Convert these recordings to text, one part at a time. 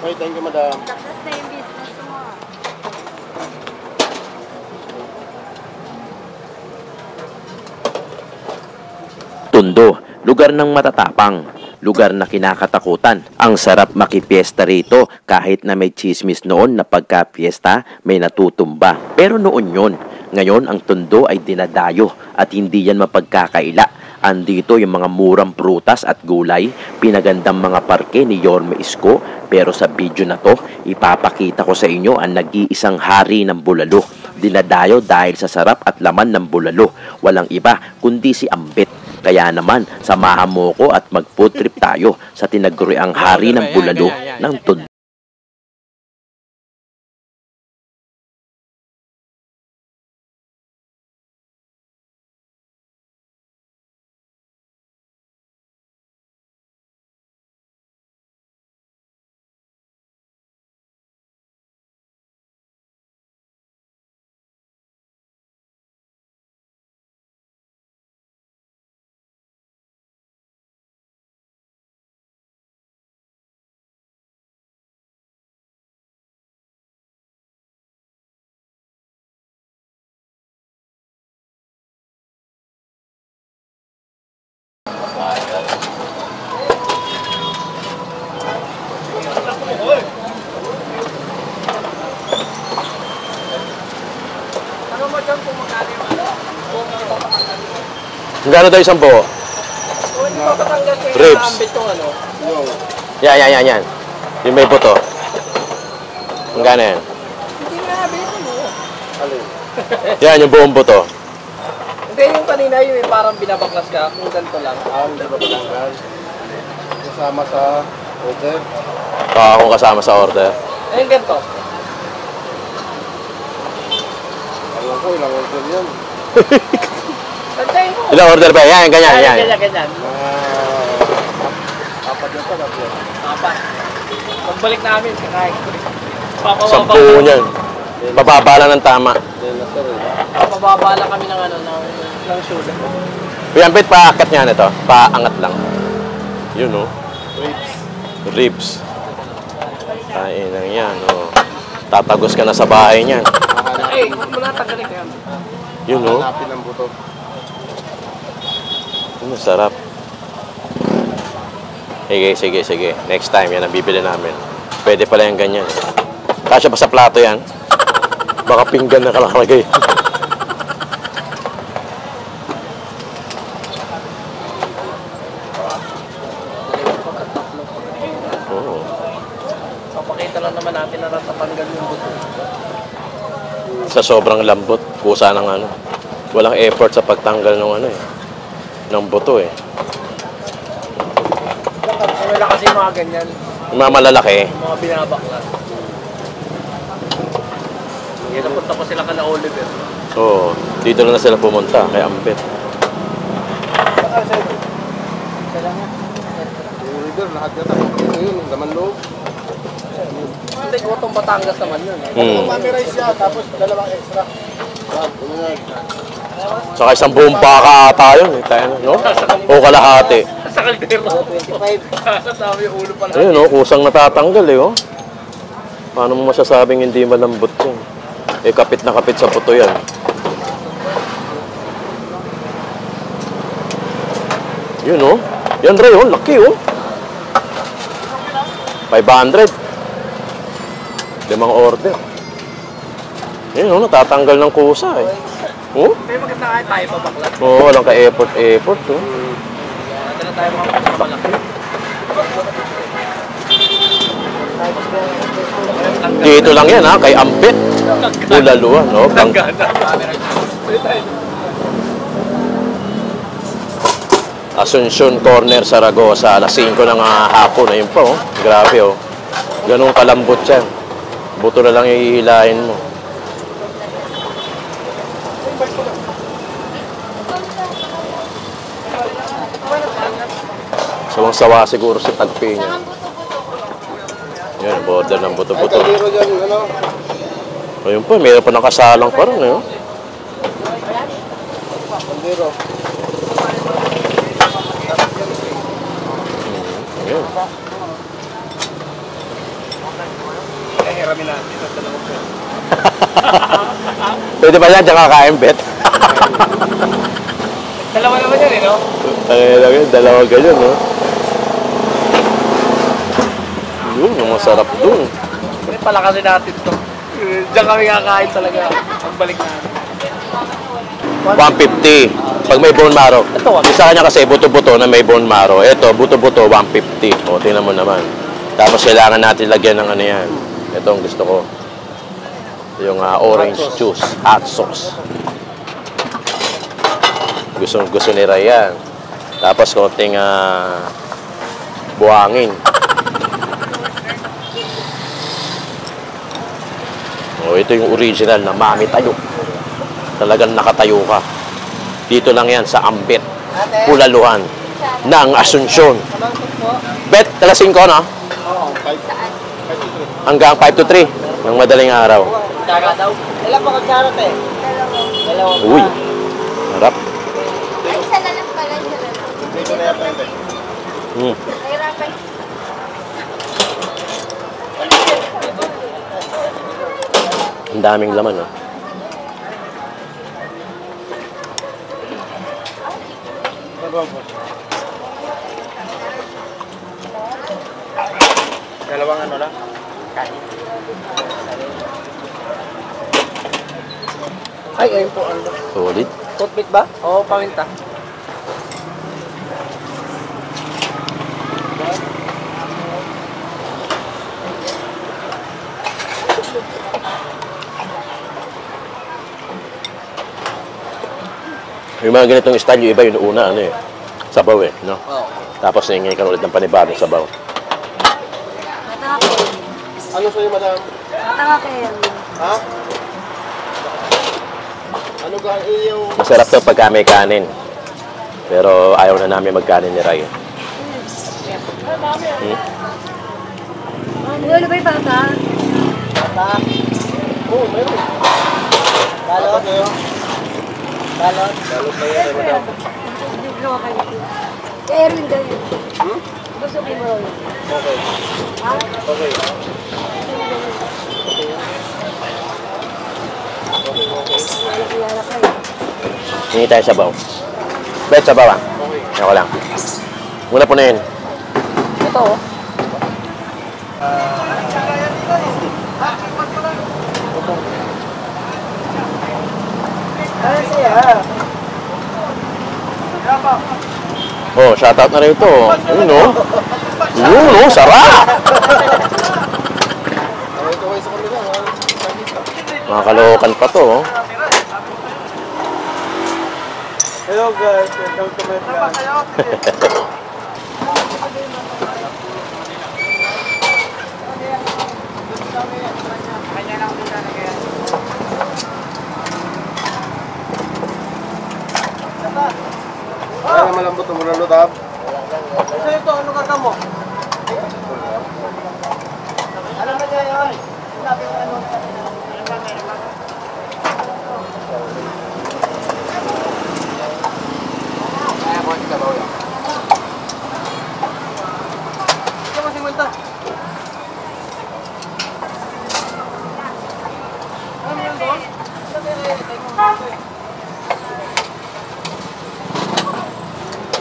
Okay, thank you, madam. Success na yung business mo. Tondo, lugar ng matatapang, lugar na kinakatakutan. Ang sarap makipiesta rito kahit na may chismis noon na pagka-fiesta may natutumba. Pero noon yon, ngayon ang Tondo ay dinadayo at hindi yan mapagkakaila. Andito yung mga murang prutas at gulay, pinagandang mga parke ni Yorme Isko, pero sa video na to, ipapakita ko sa inyo ang nag-iisang hari ng bulalo. Dinadayo dahil sa sarap at laman ng bulalo. Walang iba kundi si Ambit. Kaya naman, samahan mo ko at mag-food trip tayo sa tinaguriang hari ng bulalo ng Tondo. Gano'n tayo 10? Ribs. Yan. Yung may buto. Ang gano'n yan? Hindi nga, beso mo. Yan, yung buong buto. Hindi, yung kanina yung parang binabaklas ka, kung ganito lang. Hindi ba palanggan? Kasama sa order. Kung kasama sa order. Ayun, ganito. Alam ko, ilang order yan. Tantayin mo. Ilang order ba? Yan, ganyan. Ganyan. Apat na pa, tatlo. Apat. Pagbalik namin, kakain. 10 niyan. Bababa lang ng tama. Papababa lang kami ng ano, ng shoulder. Kuya Ambit, paakat niyan ito. Paangat lang. Yun, oh. Ribs. Kain lang yan, oh. Tatagos ka na sa bahay niyan. Eh, huwag mo lang tanggalin ka yan. Yun, oh. Hanapin ang buto. Masarap. Sige. Next time, yan ang bibili namin. Pwede pala yung ganyan. Kasya pa sa plato yan. Baka pinggan na kalakalagay. Oo. Papakita lang naman natin na natatanggal yung buto. Sa sobrang lambot, kusa ng ano. Walang effort sa pagtanggal ng ano eh. Ng buto eh. Wala kasi mga ganyan. Yung mga malalaki. Yung mga binabaklas. Yan napunta ko sila kala Oliver. Oo. Dito na sila pumunta kay Ambit. Yung order, lahat yata. Ito yun, laman loob. Hindi, Gotong Batangas naman yun. Mami-rice siya, tapos dalawang extra. Yan. Saka isang buong baka ata yun eh. Tayo, no? O kalahati. Sa kaldero. 25. Sasabi yung ulo pala. Ayun, no? Kusang natatanggal eh, oh. Paano mo masasabing hindi malambot yun? Eh, kapit na kapit sa puto yan. Yun, oh. Yan, Ray, oh. Laki, oh. 500. 5 order. Yun, oh. Natatanggal ng kusa, eh. Oh? Pero maganda nga tayo pabaklas. Oo, walang ka-effort, oh. Nandala tayo mga malaki. Dito lang yan, ha? Kay Ambit. Bulaluan, no? Asuncion Corner, Zaragoza. Alas 5 ng hapon. Ayun pa, oh. Grabe, oh. Ganun kalambot yan. Buto na lang ihilahin mo. Sawang-sawa siguro si Tagpi niya. Yan, border ng buto-buto. Kaldero dyan, ano? Ayun po, mayroon pa nakasalang pa rin, eh. Kaldero. Ayun. kami natin at dalawang po. Pwede ba yan? Diyan kakain, Bet? Dalawa naman yan eh, no? Dalawa ganyan, no? Yun, yung masarap dun. May palakasin natin to. Diyan kami kakain talaga. Ang balik natin. 150. Pag may bone marrow. Ito, Yung sa kanya kasi buto-buto na may bone marrow. Ito, buto-buto, 150. O, tingnan mo naman. Tapos kailangan natin lagyan ng ano yan. Ito ang gusto ko. Yung orange juice, hot sauce. Gusto ni Ray yan. Tapos konting buhangin. O, ito yung original na mami tayo. Talagang nakatayo ka. Dito lang yan sa Ambet, Pulaluhan, ng Asunsyon. Bet, alas 5, no? Oo, 5 to 3. Hanggang 5 to 3 ng madaling araw. Kaka daw. Ilan pa kagkarot eh? Dalawa. Uy, harap. Ay, isa na lang pala siya. Dito na yata yun. Nahirapan. Ang daming laman, no? Dalawang ano lang? Ay, ayun po. Ano? Solid. Toothpick ba? Oo, paminta. Yung mga ganitong style, yung iba yung una, ano eh. Sabaw eh, no? Oo. Tapos hingin ka ulit ng panibagong sabaw. Mataka. Ano sa'yo, madam? Mataka kayo. Ha? Ano ga yung... Masarap to pagka may kanin. Pero ayaw na namin magkanin ni Ray. Ano ba yung bata? Bata. Oo, meron. Balot? Balot. Balot na yun, madam. Biblo ka kayo. Kaya Erwin daw yun. Gusto ko mo yun. Okay. Ha? Okay. Nalakilala kayo. Hingi tayo sabaw. Bet, sabaw ah. Okay. Ako lang. Muna po na yun. Ito oh. Ano siya? Oh, shoutout na rin ito. Yun, no? Yun, no? Sarap! Okay, ito kayo sa kanila. Mga kalokan pa to, oh. Hello guys, welcome to my vlog. Kaya na malambot ang mula lutab. Ito ito, ano kaka mo? Ano ba dyan yun? Sabi ko ano? Kaya ko ang sabaw yan. Ito mo 50. Ano yun doon?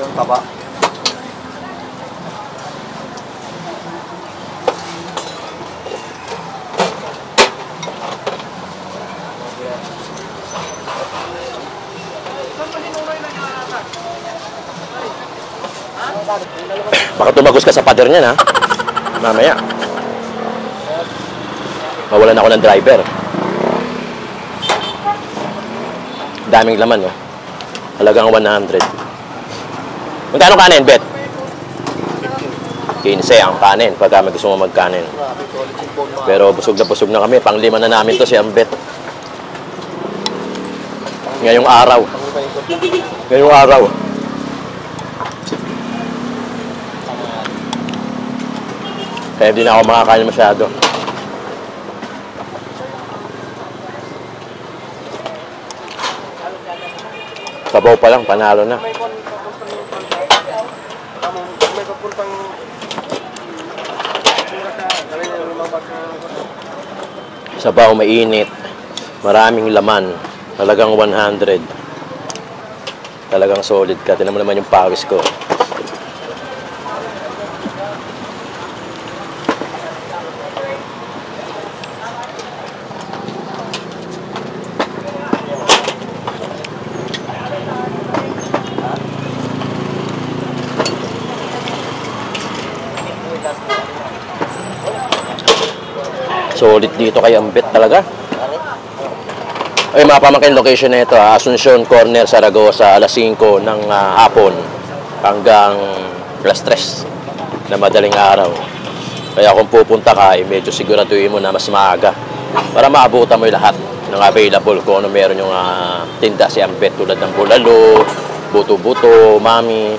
Yung taba. Baka tumagos ka sa pader niyan, ha? Mamaya. Mawalan ako ng driver. Daming laman, no? Halagang 100. Magkano kanin, Bet? 15 ang kanin, pagka may gusto mo magkanin. Grabe, solid yung bone marrow. Pero busog na kami. Pang-5 na namin to si Ambet. Ngayong araw. Ang iba yung Ngayong araw. Kaya hindi na ako makakain masyado. Sabaw pa lang, panalo na. may papuntang mura ka. Dali na lumabas na. Sabaw mainit. Maraming laman. Talagang 100. Talagang solid ka. Tingnan mo naman yung pawis ko. Solid dito kay Ambet talaga. Ay, mga pamangkin, location na ito, Asuncion Corner, Zaragoza, alas 5 ng hapon hanggang alas 3 na madaling araw. Kaya kung pupunta ka, medyo siguraduhin mo na mas maaga para maabutan mo yung lahat ng available kung ano meron yung tinda si Ambet, tulad ng bulalo, buto-buto, mami.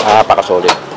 Napakasolid.